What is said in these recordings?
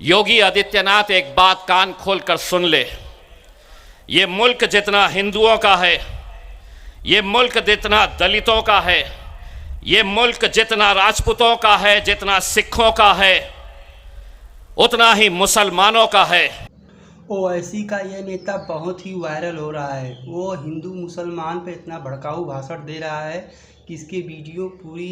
योगी आदित्यनाथ एक बात कान खोलकर सुन ले। ये मुल्क जितना हिंदुओं का है, ये मुल्क जितना दलितों का है, ये मुल्क जितना राजपूतों का है, जितना सिखों का है, उतना ही मुसलमानों का है। ओवैसी का ये नेता बहुत ही वायरल हो रहा है। वो हिंदू मुसलमान पे इतना भड़काऊ भाषण दे रहा है कि इसकी वीडियो पूरी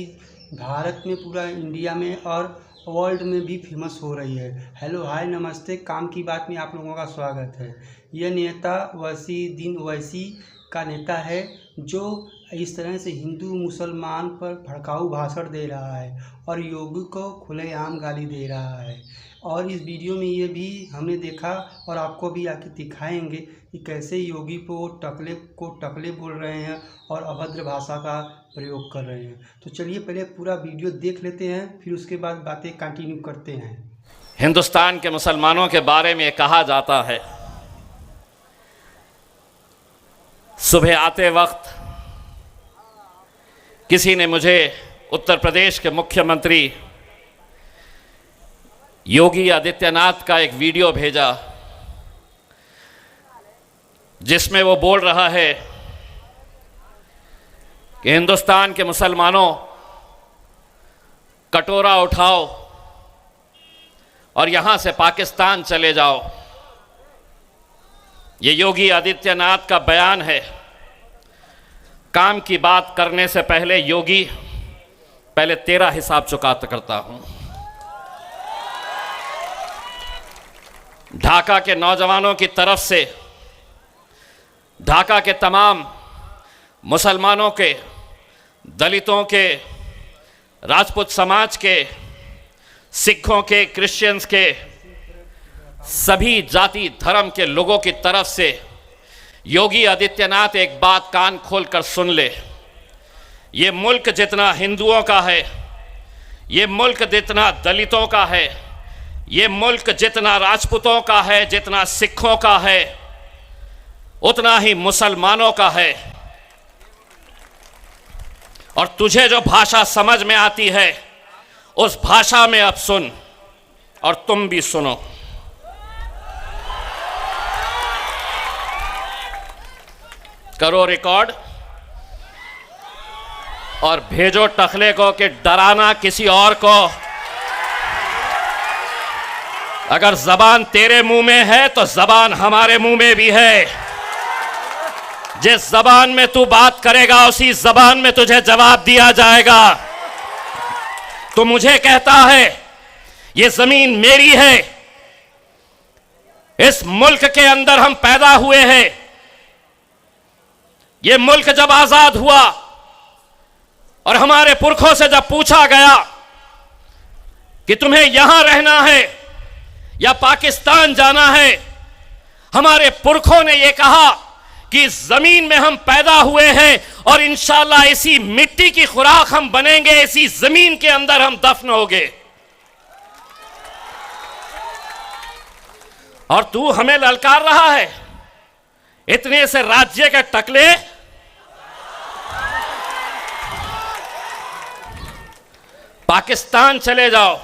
भारत में, पूरा इंडिया में और वर्ल्ड में भी फेमस हो रही है। हेलो, हाय, नमस्ते, काम की बात में आप लोगों का स्वागत है। यह नेता वसीउद्दीन ओवैसी का नेता है जो इस तरह से हिंदू मुसलमान पर भड़काऊ भाषण दे रहा है और योगी को खुलेआम गाली दे रहा है। और इस वीडियो में ये भी हमने देखा और आपको भी आके दिखाएंगे कि कैसे योगी को टकले बोल रहे हैं और अभद्र भाषा का प्रयोग कर रहे हैं। तो चलिए पहले पूरा वीडियो देख लेते हैं, फिर उसके बाद बातें कंटिन्यू करते हैं। हिंदुस्तान के मुसलमानों के बारे में कहा जाता है, सुबह आते वक्त किसी ने मुझे उत्तर प्रदेश के मुख्यमंत्री योगी आदित्यनाथ का एक वीडियो भेजा जिसमें वो बोल रहा है कि हिंदुस्तान के मुसलमानों, कटोरा उठाओ और यहां से पाकिस्तान चले जाओ। ये योगी आदित्यनाथ का बयान है। काम की बात करने से पहले योगी, पहले तेरा हिसाब चुकाता करता हूं। ढाका के नौजवानों की तरफ से, ढाका के तमाम मुसलमानों के, दलितों के, राजपूत समाज के, सिखों के, क्रिश्चियंस के, सभी जाति धर्म के लोगों की तरफ से योगी आदित्यनाथ एक बात कान खोलकर सुन ले। ये मुल्क जितना हिंदुओं का है, ये मुल्क जितना दलितों का है, ये मुल्क जितना राजपूतों का है, जितना सिखों का है, उतना ही मुसलमानों का है। और तुझे जो भाषा समझ में आती है उस भाषा में अब सुन और तुम भी सुनो। करो रिकॉर्ड और भेजो टखले को कि डराना किसी और को। अगर जबान तेरे मुंह में है तो जबान हमारे मुंह में भी है। जिस जबान में तू बात करेगा उसी जबान में तुझे जवाब दिया जाएगा। तो मुझे कहता है ये जमीन मेरी है, इस मुल्क के अंदर हम पैदा हुए हैं। ये मुल्क जब आजाद हुआ और हमारे पुरखों से जब पूछा गया कि तुम्हें यहां रहना है या पाकिस्तान जाना है, हमारे पुरखों ने यह कहा कि इस जमीन में हम पैदा हुए हैं और इंशाअल्लाह इसी मिट्टी की खुराक हम बनेंगे, इसी जमीन के अंदर हम दफन होंगे। और तू हमें ललकार रहा है इतने से राज्य के टकले। पाकिस्तान चले जाओ।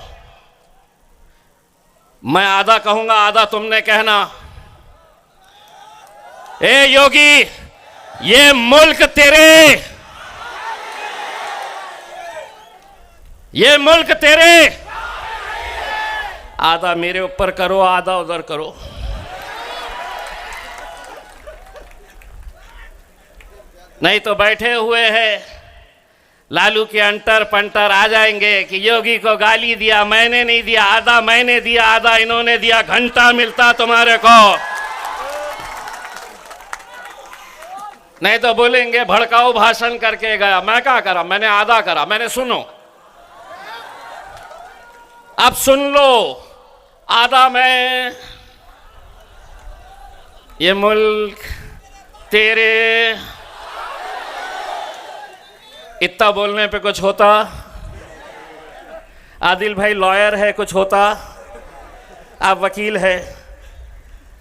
मैं आधा कहूंगा, आधा तुमने कहना। ए योगी, ये मुल्क तेरे, ये मुल्क तेरे। आधा मेरे ऊपर करो, आधा उधर करो। नहीं तो बैठे हुए हैं लालू के अंटर पंटर आ जाएंगे कि योगी को गाली दिया, मैंने नहीं दिया, आधा मैंने दिया, आधा इन्होंने दिया। घंटा मिलता तुम्हारे को। नहीं तो बोलेंगे भड़काऊ भाषण करके गया। मैं क्या करा? मैंने आधा करा। मैंने सुनो, अब सुन लो। आधा मैं, ये मुल्क तेरे। इतना बोलने पे कुछ होता? आदिल भाई लॉयर है, कुछ होता? आप वकील है,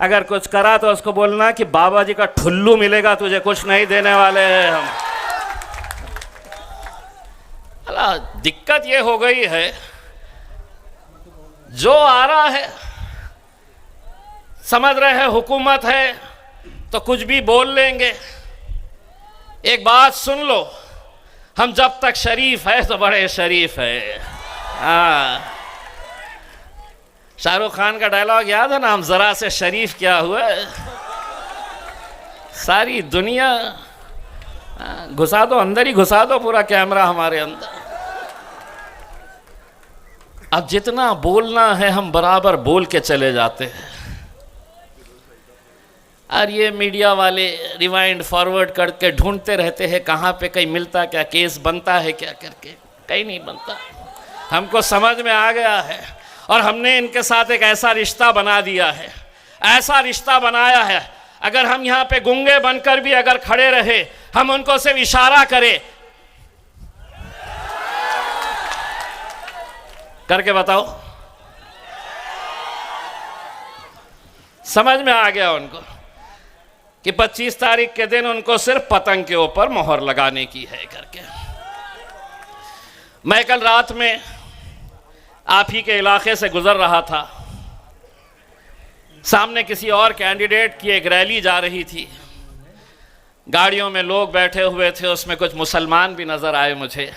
अगर कुछ करा तो उसको बोलना कि बाबा जी का ठुल्लू मिलेगा तुझे, कुछ नहीं देने वाले हैं हम। अला दिक्कत ये हो गई है, जो आ रहा है समझ रहे हैं हुकूमत है तो कुछ भी बोल लेंगे। एक बात सुन लो, हम जब तक शरीफ है तो बड़े शरीफ है। हाँ, शाहरुख खान का डायलॉग याद है ना, हम जरा से शरीफ क्या हुआ, सारी दुनिया घुसा दो, अंदर ही घुसा दो पूरा कैमरा हमारे अंदर। अब जितना बोलना है हम बराबर बोल के चले जाते हैं, और ये मीडिया वाले रिवाइंड फॉरवर्ड करके ढूंढते रहते हैं कहाँ पे कहीं मिलता क्या, केस बनता है क्या करके, कहीं नहीं बनता। हमको समझ में आ गया है और हमने इनके साथ एक ऐसा रिश्ता बना दिया है, ऐसा रिश्ता बनाया है, अगर हम यहाँ पे गूंगे बनकर भी अगर खड़े रहे, हम उनको सिर्फ इशारा करें, करके बताओ, समझ में आ गया उनको कि 25 तारीख के दिन उनको सिर्फ पतंग के ऊपर मोहर लगाने की है करके। मैं कल रात में आप ही के इलाके से गुजर रहा था, सामने किसी और कैंडिडेट की एक रैली जा रही थी, गाड़ियों में लोग बैठे हुए थे, उसमें कुछ मुसलमान भी नजर आए मुझे।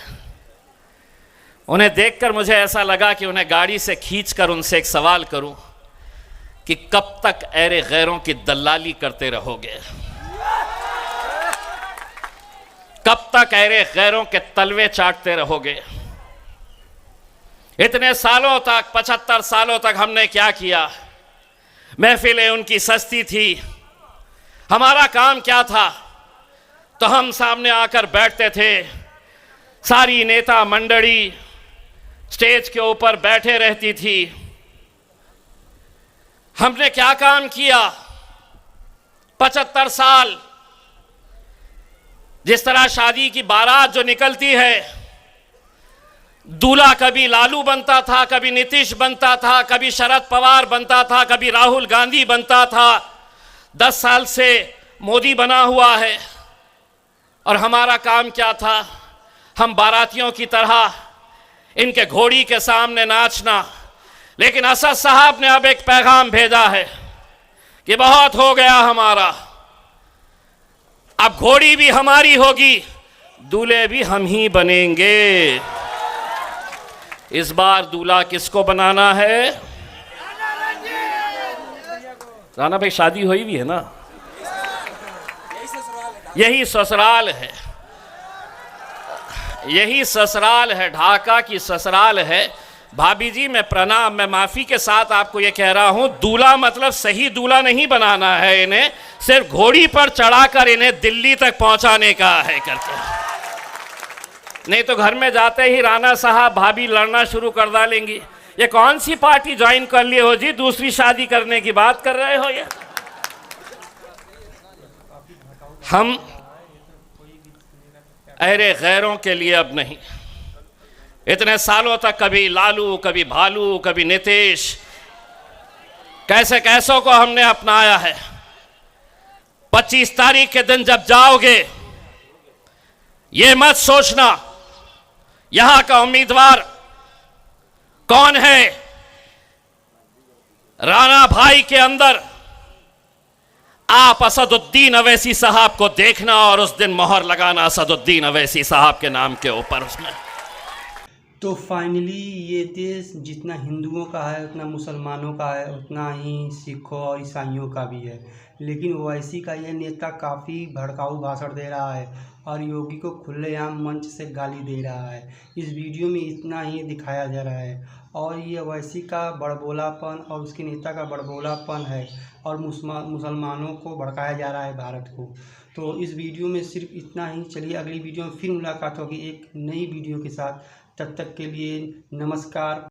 उन्हें देखकर मुझे ऐसा लगा कि उन्हें गाड़ी से खींचकर उनसे एक सवाल करूं कि कब तक ऐरे गैरों की दलाली करते रहोगे, कब तक ऐरे गैरों के तलवे चाटते रहोगे। इतने सालों तक, 75 सालों तक हमने क्या किया, महफिलें उनकी सस्ती थी, हमारा काम क्या था, तो हम सामने आकर बैठते थे, सारी नेता मंडली स्टेज के ऊपर बैठे रहती थी। हमने क्या काम किया 75 साल, जिस तरह शादी की बारात जो निकलती है, दूल्हा कभी लालू बनता था, कभी नीतीश बनता था, कभी शरद पवार बनता था, कभी राहुल गांधी बनता था, 10 साल से मोदी बना हुआ है। और हमारा काम क्या था, हम बारातियों की तरह इनके घोड़ी के सामने नाचना। लेकिन असद साहब ने अब एक पैगाम भेजा है कि बहुत हो गया हमारा, अब घोड़ी भी हमारी होगी, दूल्हे भी हम ही बनेंगे। इस बार दूल्हा किसको बनाना है? राणा भाई शादी हुई भी है ना, यही ससुराल है, यही ससुराल है, ढाका की ससुराल है। भाभी जी मैं प्रणाम, मैं माफी के साथ आपको ये कह रहा हूं, दूल्हा मतलब सही दूल्हा नहीं बनाना है, इन्हें सिर्फ घोड़ी पर चढ़ाकर इन्हें दिल्ली तक पहुंचाने का है करके। नहीं तो घर में जाते ही राणा साहब भाभी लड़ना शुरू कर डालेंगी, ये कौन सी पार्टी ज्वाइन कर लिए हो जी, दूसरी शादी करने की बात कर रहे हो ये। हम ऐरे गैरों के लिए अब नहीं, इतने सालों तक कभी लालू, कभी भालू, कभी नीतीश, कैसे कैसों को हमने अपनाया है। 25 तारीख के दिन जब जाओगे, ये मत सोचना यहां का उम्मीदवार कौन है। राणा भाई के अंदर आप असदुद्दीन अवैसी साहब को देखना और उस दिन मोहर लगाना असदुद्दीन अवैसी साहब के नाम के ऊपर उसमें। तो फाइनली ये देश जितना हिंदुओं का है, उतना मुसलमानों का है, उतना ही सिखों और ईसाइयों का भी है। लेकिन ओवैसी का ये नेता काफ़ी भड़काऊ भाषण दे रहा है और योगी को खुलेआम मंच से गाली दे रहा है। इस वीडियो में इतना ही दिखाया जा रहा है और ये ओवैसी का बड़बोलापन और उसके नेता का बड़बोलापन है और मुसलमानों को भड़काया जा रहा है, भारत को। तो इस वीडियो में सिर्फ इतना ही। चलिए अगली वीडियो में फिर मुलाकात होगी एक नई वीडियो के साथ। तब तक के लिए नमस्कार।